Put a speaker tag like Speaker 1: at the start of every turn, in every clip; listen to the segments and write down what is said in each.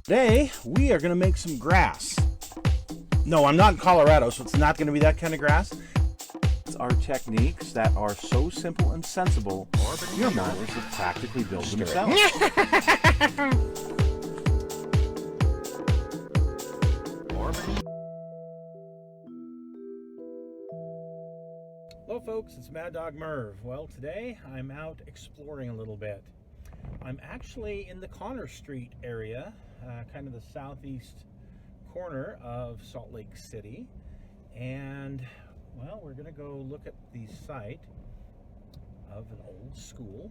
Speaker 1: Today, we are going to make some grass. No, I'm not in Colorado, so it's not going to be that kind of grass. It's our techniques that are so simple and sensible, your molders will practically build themselves. Hello folks, it's Mad Dog Merv. Well, today I'm out exploring a little bit. I'm actually in the Connor Street area, kind of the southeast corner of Salt Lake City. And, well, we're going to go look at the site of an old school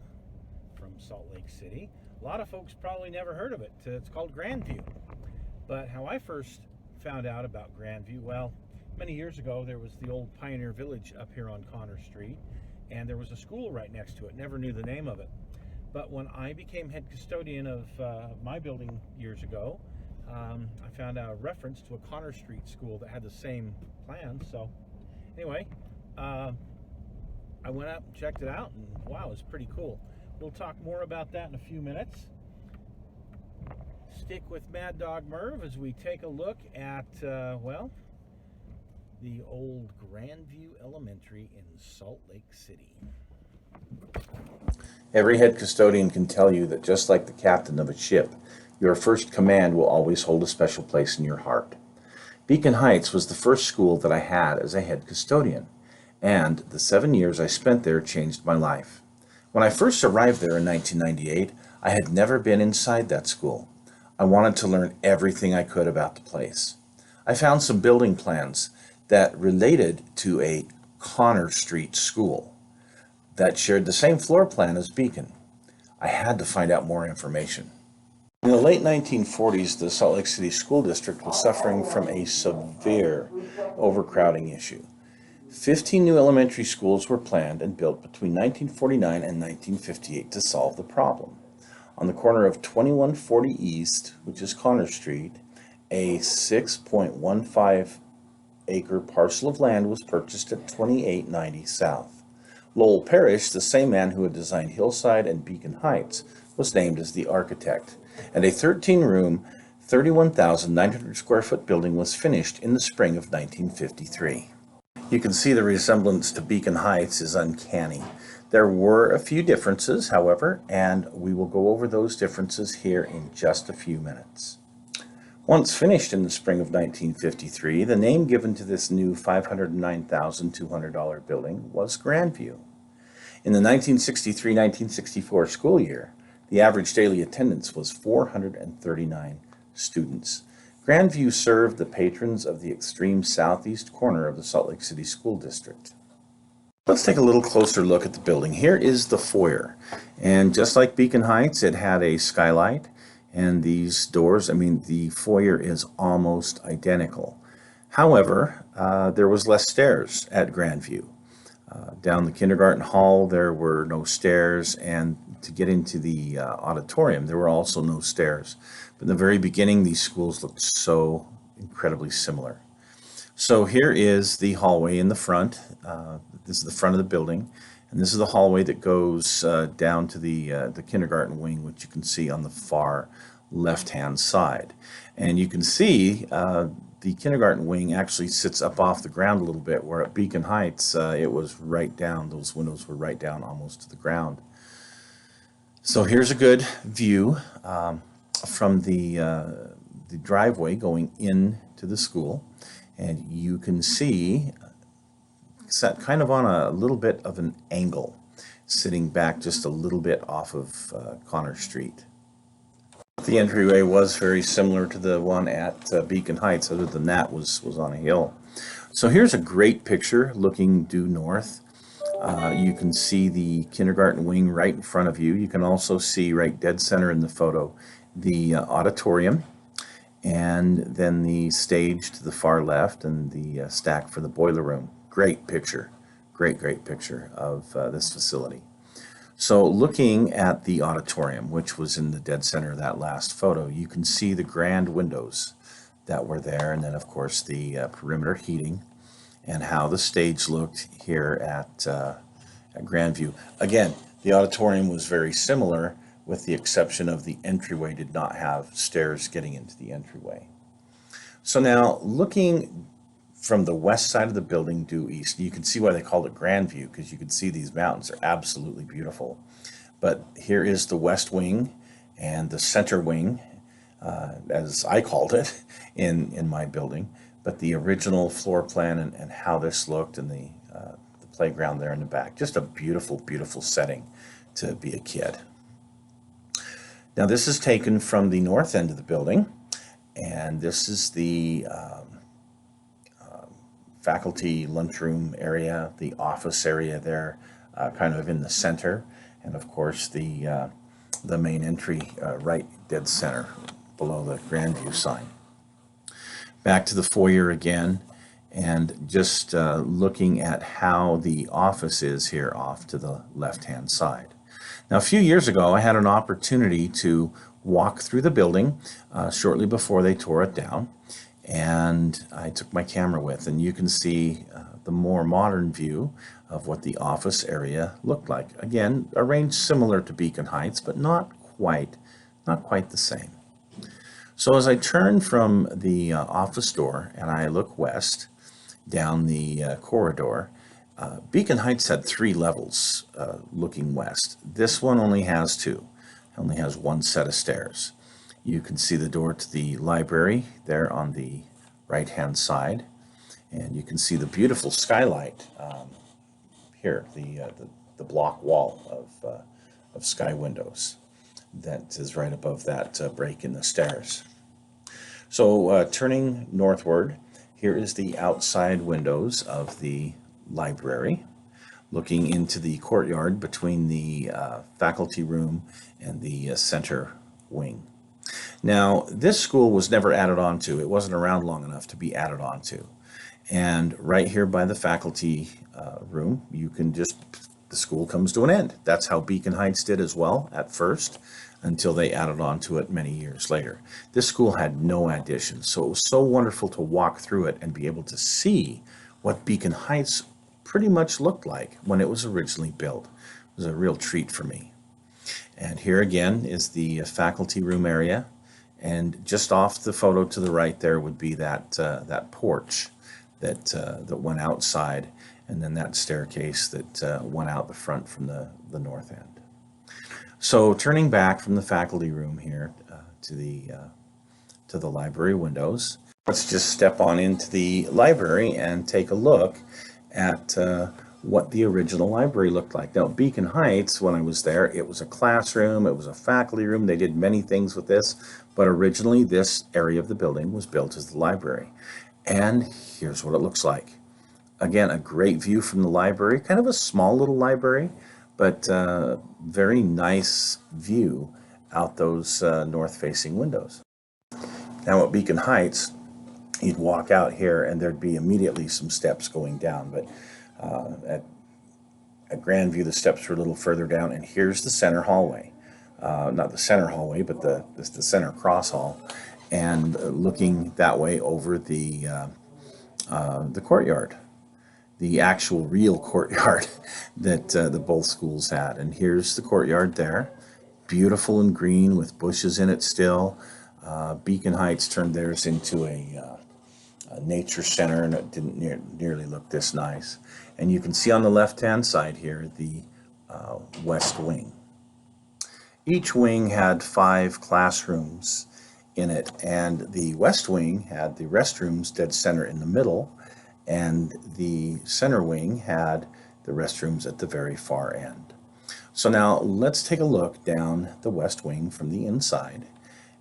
Speaker 1: from Salt Lake City. A lot of folks probably never heard of it. It's called Grandview. But how I first found out about Grandview, well, many years ago there was the old Pioneer Village up here on Connor Street, and there was a school right next to it. Never knew the name of it. But when I became head custodian of my building years ago, I found a reference to a Connor Street school that had the same plan. So anyway, I went up and checked it out, and wow, it's pretty cool. We'll talk more about that in a few minutes. Stick with Mad Dog Merv as we take a look at, well, the old Grandview Elementary in Salt Lake City.
Speaker 2: Every head custodian can tell you that just like the captain of a ship, your first command will always hold a special place in your heart. Beacon Heights was the first school that I had as a head custodian, and the 7 years I spent there changed my life. When I first arrived there in 1998, I had never been inside that school. I wanted to learn everything I could about the place. I found some building plans that related to a Connor Street school that shared the same floor plan as Beacon. I had to find out more information. In the late 1940s, the Salt Lake City School District was suffering from a severe overcrowding issue. 15 new elementary schools were planned and built between 1949 and 1958 to solve the problem. On the corner of 2140 East, which is Connor Street, a 6.15-acre parcel of land was purchased at 2890 South. Lowell Parrish, the same man who had designed Hillside and Beacon Heights, was named as the architect, and a 13-room, 31,900 square foot building was finished in the spring of 1953. You can see the resemblance to Beacon Heights is uncanny. There were a few differences, however, and we will go over those differences here in just a few minutes. Once finished in the spring of 1953, the name given to this new $509,200 building was Grandview. In the 1963-1964 school year, the average daily attendance was 439 students. Grandview served the patrons of the extreme southeast corner of the Salt Lake City School District. Let's take a little closer look at the building. Here is the foyer, and just like Beacon Heights, it had a skylight. And these doors, the foyer is almost identical. However, there was less stairs at Grandview. Down the kindergarten hall, there were no stairs, and to get into the auditorium, there were also no stairs. But in the very beginning, these schools looked so incredibly similar. So here is the hallway in the front. This is the front of the building. And this is the hallway that goes down to the kindergarten wing, which you can see on the far left-hand side. And you can see the kindergarten wing actually sits up off the ground a little bit, where at Beacon Heights it was right down. Those windows were right down almost to the ground. So here's a good view from the driveway going into the school. And you can see set kind of on a little bit of an angle, sitting back just a little bit off of Connor Street. The entryway was very similar to the one at Beacon Heights, other than that was on a hill. So here's a great picture looking due north. You can see the kindergarten wing right in front of you. You can also see right dead center in the photo the auditorium, and then the stage to the far left, and the stack for the boiler room. Great picture, great picture of this facility. So looking at the auditorium, which was in the dead center of that last photo, you can see the grand windows that were there, and then of course the perimeter heating, and how the stage looked here at Grandview. Again, the auditorium was very similar with the exception of the entryway did not have stairs getting into the entryway. So now looking from the west side of the building due east, you can see why they called it Grandview, because you can see these mountains are absolutely beautiful. But here is the west wing and the center wing, as I called it in my building, but the original floor plan and how this looked, and the playground there in the back. Just a beautiful, beautiful setting to be a kid. Now this is taken from the north end of the building, and this is the faculty lunchroom area, the office area there, kind of in the center, and of course the main entry right dead center below the Grandview sign. Back to the foyer again, and just looking at how the office is here off to the left-hand side. Now, a few years ago, I had an opportunity to walk through the building shortly before they tore it down, and I took my camera with, and you can see the more modern view of what the office area looked like. Again, arranged similar to Beacon Heights, but not quite the same. So as I turn from the office door and I look west down the corridor, Beacon Heights had 3 levels looking west. This one only has 2. It only has 1 set of stairs. You can see the door to the library there on the right-hand side, and you can see the beautiful skylight here, the block wall of sky windows that is right above that break in the stairs. So turning northward, here is the outside windows of the library, looking into the courtyard between the faculty room and the center wing. Now, this school was never added onto. It wasn't around long enough to be added onto. And right here by the faculty room, you can just, the school comes to an end. That's how Beacon Heights did as well at first, until they added on to it many years later. This school had no additions, so it was so wonderful to walk through it and be able to see what Beacon Heights pretty much looked like when it was originally built. It was a real treat for me. And here again is the faculty room area, and just off the photo to the right there would be that porch that went outside, and then that staircase that went out the front from the north end. So turning back from the faculty room here to the library windows, let's just step on into the library and take a look at what the original library looked like. Now, Beacon Heights, when I was there, it was a classroom, it was a faculty room. They did many things with this, but originally this area of the building was built as the library. And here's what it looks like. Again, a great view from the library, kind of a small little library, but very nice view out those north-facing windows. Now at Beacon Heights, you'd walk out here and there'd be immediately some steps going down, but at Grandview, the steps were a little further down, and here's the center hallway. Not the center hallway, but the center cross hall, and looking that way over the courtyard. The actual real courtyard that both schools had. And here's the courtyard there, beautiful and green with bushes in it still. Beacon Heights turned theirs into a nature center, and it didn't nearly look this nice. And you can see on the left-hand side here the west wing. Each wing had 5 classrooms in it, and the west wing had the restrooms dead center in the middle, and the center wing had the restrooms at the very far end. So now let's take a look down the west wing from the inside,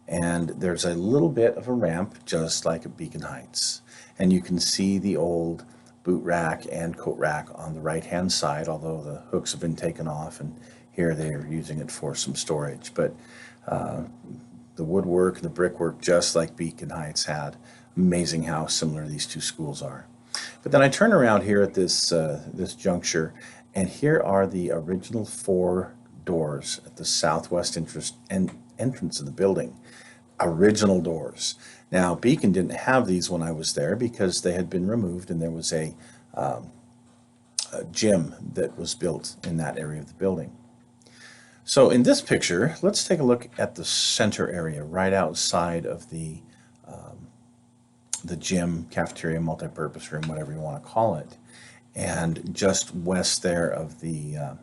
Speaker 2: and there's a little bit of a ramp just like at Beacon Heights, and you can see the old boot rack and coat rack on the right hand side, although the hooks have been taken off, and here they are using it for some storage. But the woodwork and the brickwork, just like Beacon Heights had. Amazing how similar these two schools are. But then I turn around here at this juncture, and here are the original 4 doors at the southwest entrance of the building. Original doors. Now, Beacon didn't have these when I was there because they had been removed, and there was a gym that was built in that area of the building. So in this picture, let's take a look at the center area right outside of the gym, cafeteria, multipurpose room, whatever you want to call it, and just west there of the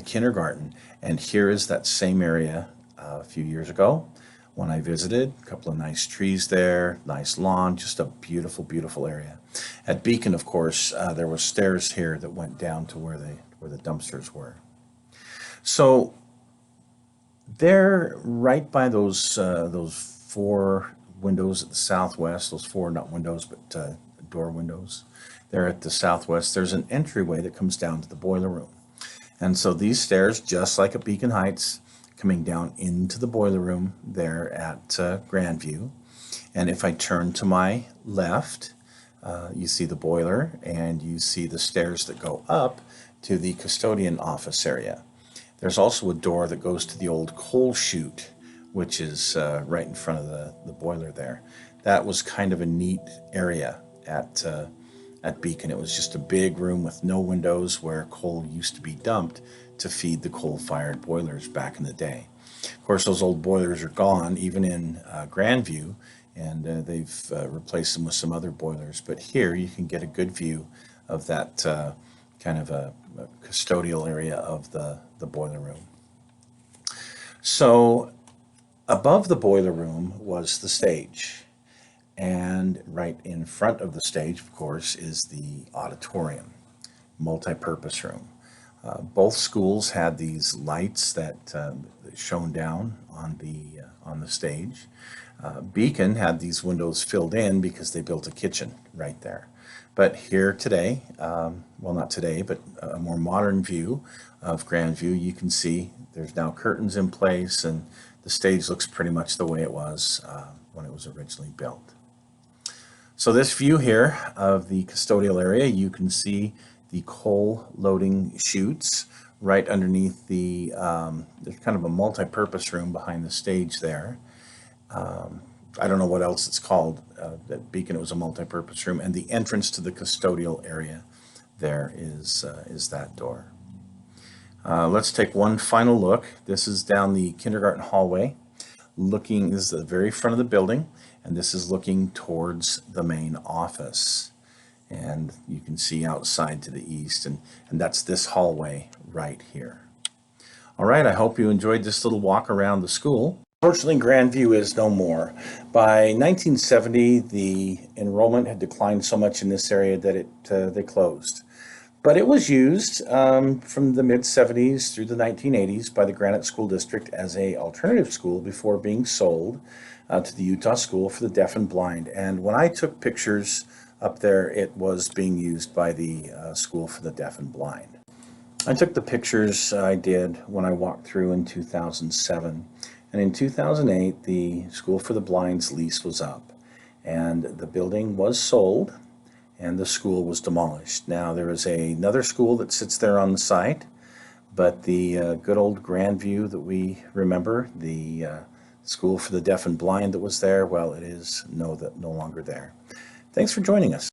Speaker 2: kindergarten. And here is that same area a few years ago when I visited. A couple of nice trees there, nice lawn, just a beautiful, beautiful area. At Beacon, of course, there were stairs here that went down to where the dumpsters were. So there, right by those four windows at the southwest, those four, not windows, but door windows, there at the southwest, there's an entryway that comes down to the boiler room. And so these stairs, just like at Beacon Heights, coming down into the boiler room there at Grandview. And if I turn to my left, you see the boiler and you see the stairs that go up to the custodian office area. There's also a door that goes to the old coal chute, which is right in front of the boiler there. That was kind of a neat area at Beacon. It was just a big room with no windows where coal used to be dumped to feed the coal-fired boilers back in the day. Of course, those old boilers are gone, even in Grandview, and they've replaced them with some other boilers. But here you can get a good view of that kind of a custodial area of the boiler room. So above the boiler room was the stage. And right in front of the stage, of course, is the auditorium, multi-purpose room. Both schools had these lights that shone down on the stage. Beacon had these windows filled in because they built a kitchen right there. But here today, well, not today, but a more modern view of Grandview, you can see there's now curtains in place, and the stage looks pretty much the way it was when it was originally built. So this view here of the custodial area, you can see the coal loading chutes right underneath the, there's kind of a multi-purpose room behind the stage there. I don't know what else it's called. At Beacon, it was a multi-purpose room, and the entrance to the custodial area there is that door. Let's take one final look. This is down the kindergarten hallway. This is the very front of the building, and this is looking towards the main office. And you can see outside to the east, and that's this hallway right here. All right, I hope you enjoyed this little walk around the school. Unfortunately, Grandview is no more. By 1970, the enrollment had declined so much in this area that they closed. But it was used from the mid-70s through the 1980s by the Granite School District as an alternative school before being sold to the Utah School for the Deaf and Blind. And when I took pictures up there, it was being used by the School for the Deaf and Blind. I took the pictures I did when I walked through in 2007. And in 2008, the School for the Blind's lease was up, and the building was sold, and the school was demolished. Now, there is another school that sits there on the site, but the good old Grandview that we remember, the School for the Deaf and Blind that was there, well, it is no longer there. Thanks for joining us.